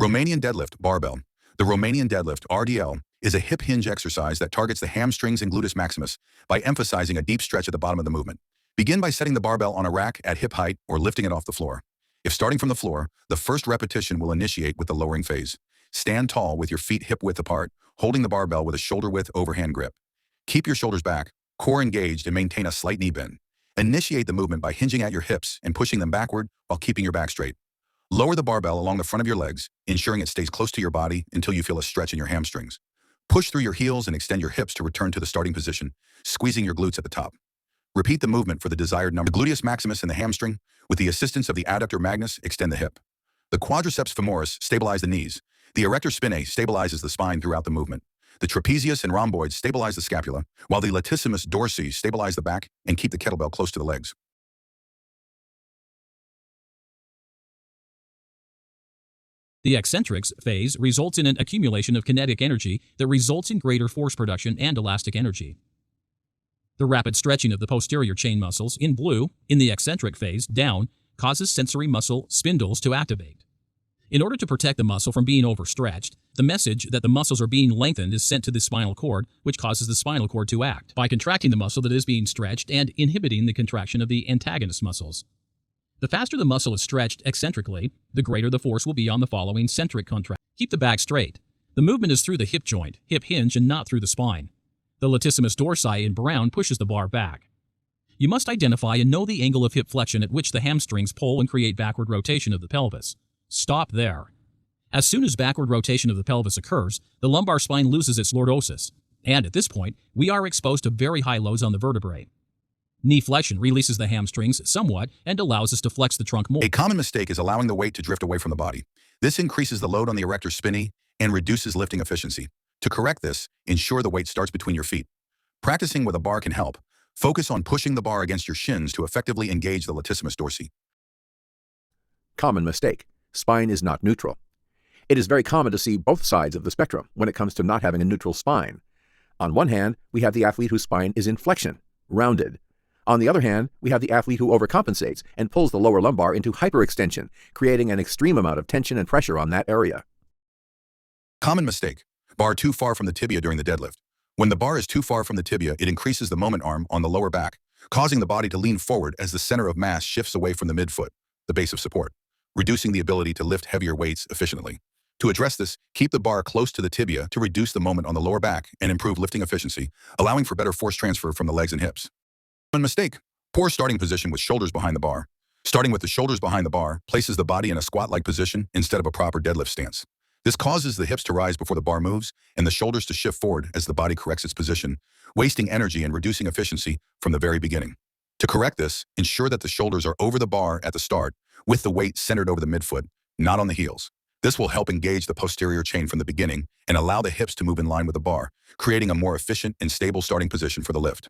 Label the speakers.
Speaker 1: Romanian deadlift, barbell. The Romanian deadlift, RDL, is a hip hinge exercise that targets the hamstrings and gluteus maximus by emphasizing a deep stretch at the bottom of the movement. Begin by setting the barbell on a rack at hip height or lifting it off the floor. If starting from the floor, the first repetition will initiate with the lowering phase. Stand tall with your feet hip-width apart, holding the barbell with a shoulder-width overhand grip. Keep your shoulders back, core engaged, and maintain a slight knee bend. Initiate the movement by hinging at your hips and pushing them backward while keeping your back straight. Lower the barbell along the front of your legs, ensuring it stays close to your body until you feel a stretch in your hamstrings. Push through your heels and extend your hips to return to the starting position, squeezing your glutes at the top. Repeat the movement for the desired number. The gluteus maximus and the hamstring, with the assistance of the adductor magnus, extend the hip. The quadriceps femoris stabilize the knees. The erector spinae stabilizes the spine throughout the movement. The trapezius and rhomboids stabilize the scapula, while the latissimus dorsi stabilize the back and keep the kettlebell close to the legs.
Speaker 2: The eccentrics phase results in an accumulation of kinetic energy that results in greater force production and elastic energy. The rapid stretching of the posterior chain muscles, in blue, in the eccentric phase, down, causes sensory muscle spindles to activate. In order to protect the muscle from being overstretched, the message that the muscles are being lengthened is sent to the spinal cord, which causes the spinal cord to act by contracting the muscle that is being stretched and inhibiting the contraction of the antagonist muscles. The faster the muscle is stretched eccentrically, the greater the force will be on the following centric contraction. Keep the back straight. The movement is through the hip joint, hip hinge, and not through the spine. The latissimus dorsi in brown pushes the bar back. You must identify and know the angle of hip flexion at which the hamstrings pull and create backward rotation of the pelvis. Stop there. As soon as backward rotation of the pelvis occurs, the lumbar spine loses its lordosis, and at this point, we are exposed to very high loads on the vertebrae. Knee flexion releases the hamstrings somewhat and allows us to flex the trunk more.
Speaker 1: A common mistake is allowing the weight to drift away from the body. This increases the load on the erector spinae and reduces lifting efficiency. To correct this, ensure the weight starts between your feet. Practicing with a bar can help. Focus on pushing the bar against your shins to effectively engage the latissimus dorsi.
Speaker 3: Common mistake. Spine is not neutral. It is very common to see both sides of the spectrum when it comes to not having a neutral spine. On one hand, we have the athlete whose spine is in flexion, rounded. On the other hand, we have the athlete who overcompensates and pulls the lower lumbar into hyperextension, creating an extreme amount of tension and pressure on that area.
Speaker 1: Common mistake. Bar too far from the tibia during the deadlift. When the bar is too far from the tibia, it increases the moment arm on the lower back, causing the body to lean forward as the center of mass shifts away from the midfoot, the base of support, reducing the ability to lift heavier weights efficiently. To address this, keep the bar close to the tibia to reduce the moment on the lower back and improve lifting efficiency, allowing for better force transfer from the legs and hips. Common mistake. Poor starting position with shoulders behind the bar. Starting with the shoulders behind the bar places the body in a squat-like position instead of a proper deadlift stance. This causes the hips to rise before the bar moves and the shoulders to shift forward as the body corrects its position, wasting energy and reducing efficiency from the very beginning. To correct this, ensure that the shoulders are over the bar at the start, with the weight centered over the midfoot, not on the heels. This will help engage the posterior chain from the beginning and allow the hips to move in line with the bar, creating a more efficient and stable starting position for the lift.